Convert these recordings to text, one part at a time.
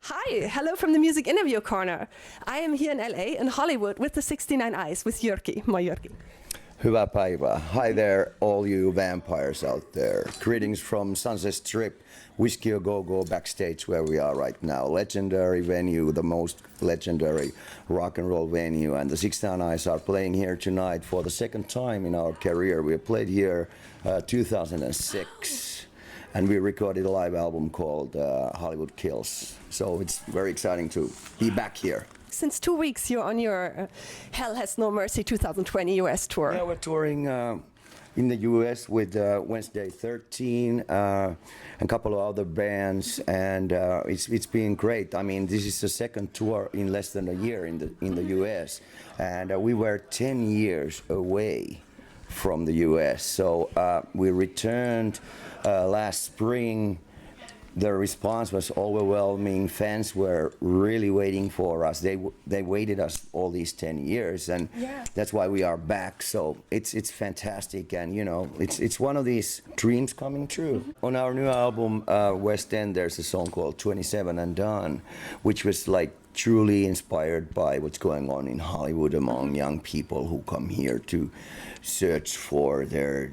Hi, hello from the Music Interview Corner. I am here in LA, in Hollywood, with the 69 Eyes, with Jyrki. Moi Jyrki. Hyvää päivää. Hi there, all you vampires out there. Greetings from Sunset Strip, Whisky A Go-Go backstage where we are right now. Legendary venue, the most legendary rock and roll venue. And the 69 Eyes are playing here tonight for the second time in our career. We played here 2006. And we recorded a live album called Hollywood Kills. So it's very exciting to be back here. Since 2 weeks, you're on your Hell Has No Mercy 2020 US tour. Yeah, we're touring in the US with Wednesday 13 and a couple of other bands, and it's been great. I mean, this is the second tour in less than a year in the US, and we were 10 years away from the US. So we returned last spring. The response was overwhelming. Fans were really waiting for us. They waited us all these 10 years, and that's why we are back. So it's fantastic, and you know, it's one of these dreams coming true. On our new album, West End, there's a song called 27 and Done, which was like truly inspired by what's going on in Hollywood among young people who come here to search for their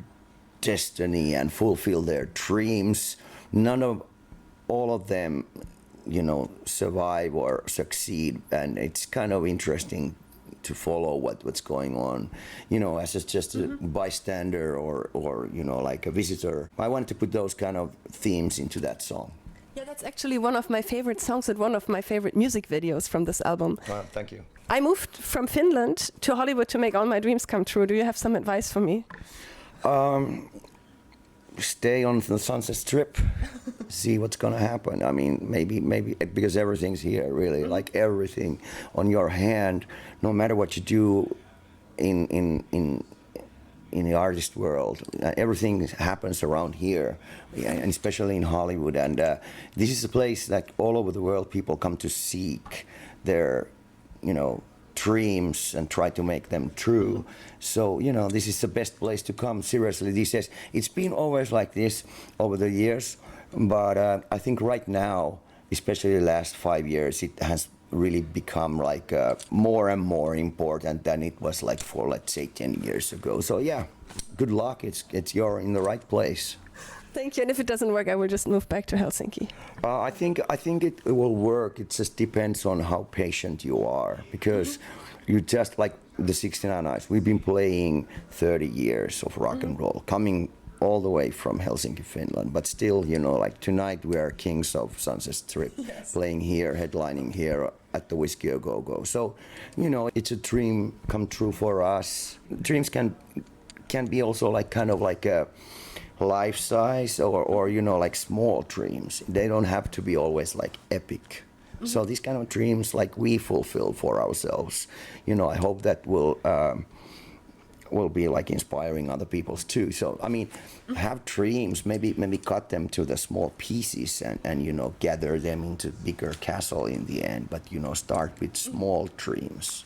destiny and fulfill their dreams. All of them, you know, survive or succeed, and it's kind of interesting to follow what's going on, you know, as just a bystander or you know, like a visitor. I wanted to put those kind of themes into that song. Yeah, that's actually one of my favorite songs and one of my favorite music videos from this album. Thank you. I moved from Finland to Hollywood to make all my dreams come true. Do you have some advice for me? Stay on the Sunset Strip, see what's gonna happen. I mean, maybe because everything's here, really, like everything on your hand. No matter what you do in the artist world, everything happens around here, and especially in Hollywood. And this is a place that all over the world people come to seek their, you know, dreams and try to make them true. So, you know, this is the best place to come. Seriously, this is, it's been always like this over the years, but I think right now, especially the last 5 years, it has really become like more and more important than it was like for, let's say, 10 years ago. So yeah, good luck. You're in the right place. Thank you. And if it doesn't work, I will just move back to Helsinki. I think it will work. It just depends on how patient you are, because you just like the 69 Eyes. We've been playing 30 years of rock and roll, coming all the way from Helsinki, Finland. But still, you know, like tonight we are kings of Sunset Strip, playing here, headlining here at the Whisky A Go-Go. So, you know, it's a dream come true for us. Dreams can be also like kind of like a life size or you know, like small dreams. They don't have to be always like epic. So these kind of dreams like we fulfill for ourselves, you know, I hope that will be like inspiring other people's too. So I mean, have dreams, maybe cut them to the small pieces and you know, gather them into bigger castle in the end, but you know, start with small dreams.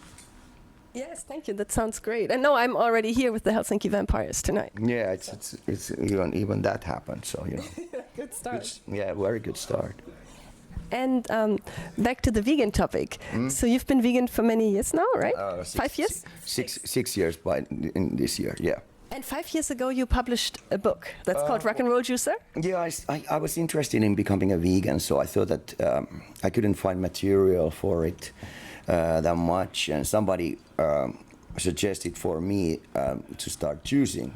Yes, thank you. That sounds great. And no, I'm already here with the Helsinki Vampires tonight. Yeah, it's even that happened. So you know, good start. Very good start. And back to the vegan topic. So you've been vegan for many years now, right? 5 years? Six years in this year, yeah. And 5 years ago, you published a book that's called Rock and Roll Juicer. Yeah, I was interested in becoming a vegan, so I thought that I couldn't find material for it that much, and somebody suggested for me to start juicing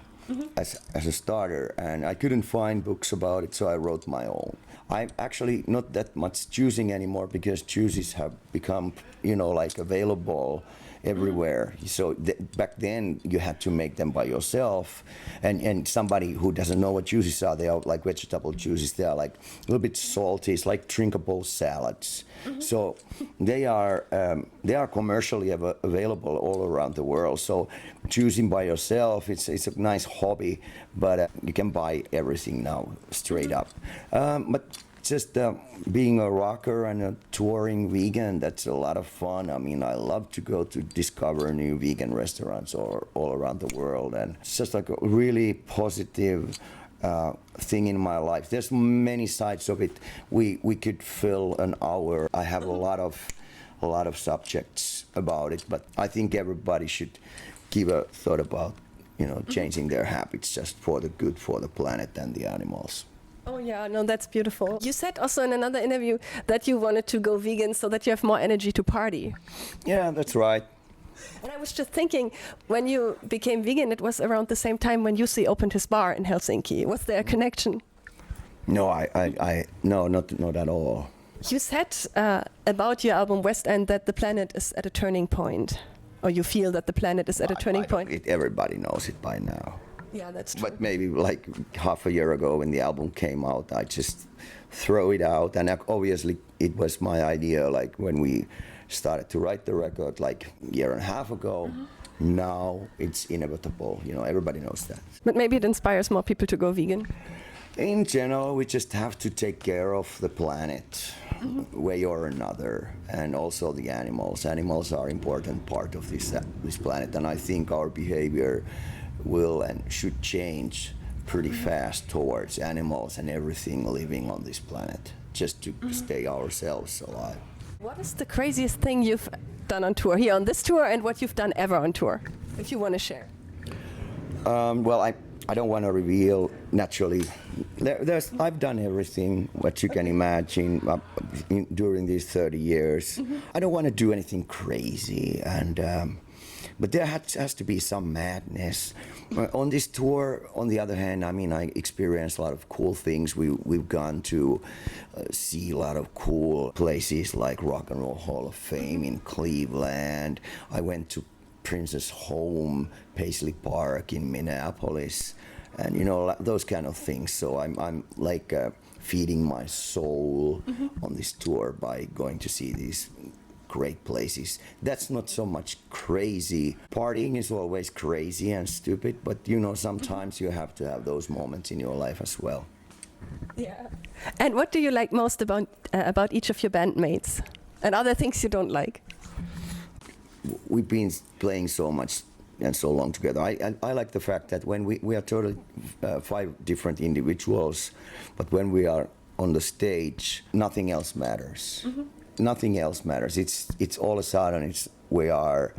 as a starter, and I couldn't find books about it, so I wrote my own. I'm actually not that much juicing anymore because juices have become, you know, like available everywhere. So back then you had to make them by yourself, and somebody who doesn't know what juices are, they are like vegetable juices. They are like a little bit salty. It's like drinkable salads. So they are commercially available all around the world. So choosing by yourself, it's a nice hobby, but you can buy everything now straight up. But just being a rocker and a touring vegan, that's a lot of fun. I mean, I love to go to discover new vegan restaurants all around the world, and it's just like a really positive thing in my life. There's many sides of it. We could fill an hour. I have a lot of subjects about it, but I think everybody should give a thought about, changing their habits just for the good for the planet and the animals. Oh yeah, no, that's beautiful. You said also in another interview that you wanted to go vegan so that you have more energy to party. Yeah, that's right. And I was just thinking, when you became vegan, it was around the same time when Jussi opened his bar in Helsinki. Was there a connection? No, no, not at all. You said about your album West End that the planet is at a turning point, or you feel that the planet is at a turning point. Everybody knows it by now. Yeah, that's true. But maybe like half a year ago when the album came out, I just throw it out. And obviously it was my idea, like when we started to write the record like a year and a half ago. Now it's inevitable, everybody knows that. But maybe it inspires more people to go vegan. In general, we just have to take care of the planet, way or another, and also the animals. Animals are an important part of this planet, and I think our behavior will and should change pretty fast towards animals and everything living on this planet, just to stay ourselves alive. What is the craziest thing you've done on tour, here on this tour, and what you've done ever on tour, if you want to share? Well, I don't want to reveal, naturally. I've done everything what you can imagine during these 30 years. I don't want to do anything crazy, but there has to be some madness. On this tour, on the other hand, I experienced a lot of cool things. We've gone to see a lot of cool places like Rock and Roll Hall of Fame in Cleveland. I went to Prince's home, Paisley Park in Minneapolis, and those kind of things. So I'm like feeding my soul on this tour by going to see these great places. That's not so much crazy. Partying is always crazy and stupid, but sometimes you have to have those moments in your life as well. Yeah. And what do you like most about each of your bandmates? And other things you don't like? We've been playing so much and so long together. I like the fact that when we are totally 5 different individuals, but when we are on the stage, nothing else matters. Nothing else matters. It's all of a sudden we are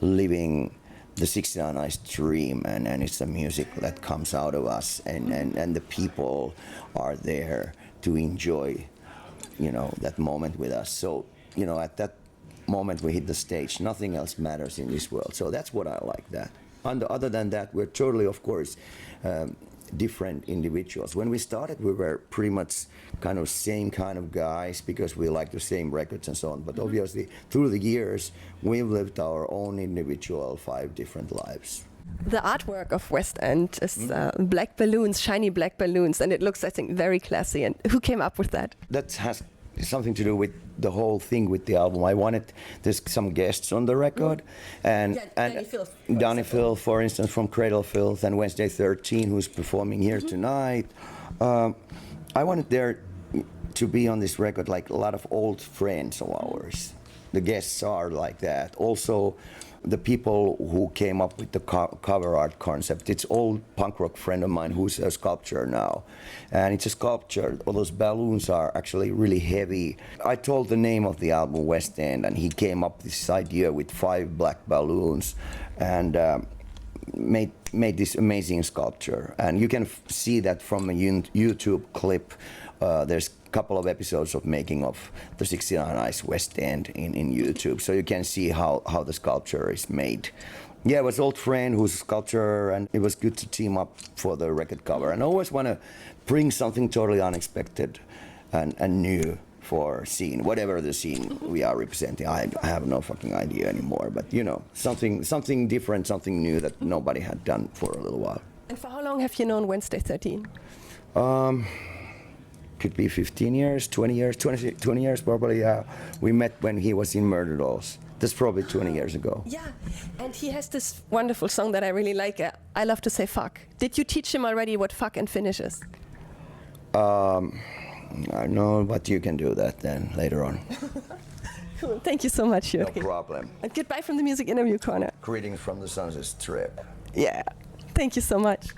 living the 69 Eyes dream, and it's the music that comes out of us, and the people are there to enjoy, that moment with us. So, at that moment we hit the stage, nothing else matters in this world. So that's what I like that. And other than that, we're totally, of course, different individuals. When we started, we were pretty much kind of same kind of guys because we like the same records and so on. But obviously, through the years, we've lived our own individual 5 different lives. The artwork of West End is black balloons, shiny black balloons, and it looks, I think, very classy. And who came up with that? That has something to do with the whole thing with the album. There's some guests on the record, and Danny Filth, for instance, from Cradle Filth, and Wednesday 13, who's performing here tonight. I wanted there to be on this record like a lot of old friends of ours. The guests are like that. Also, the people who came up with the cover art concept. It's old punk rock friend of mine who's a sculptor now. And it's a sculpture. All those balloons are actually really heavy. I told the name of the album West End, and he came up with this idea with 5 black balloons and made this amazing sculpture. And you can see that from a YouTube clip. There's a couple of episodes of making of the 69 Eyes West End in YouTube, so you can see how the sculpture is made. Yeah, it was an old friend who's a sculptor, and it was good to team up for the record cover. And I always want to bring something totally unexpected and new for scene, whatever the scene we are representing. I have no fucking idea anymore, but something different, something new that nobody had done for a little while. And for how long have you known Wednesday 13? Could be 15 years, 20 years probably. Yeah. We met when he was in Murder Dolls. That's probably 20 years ago. Yeah, and he has this wonderful song that I really like. I love to say fuck. Did you teach him already what fuck in Finnish is? I know, but you can do that then later on. Cool. Thank you so much, Jyrki. No problem. And goodbye from the Music Interview Corner. Greetings from the Sunset Strip. Yeah. Thank you so much.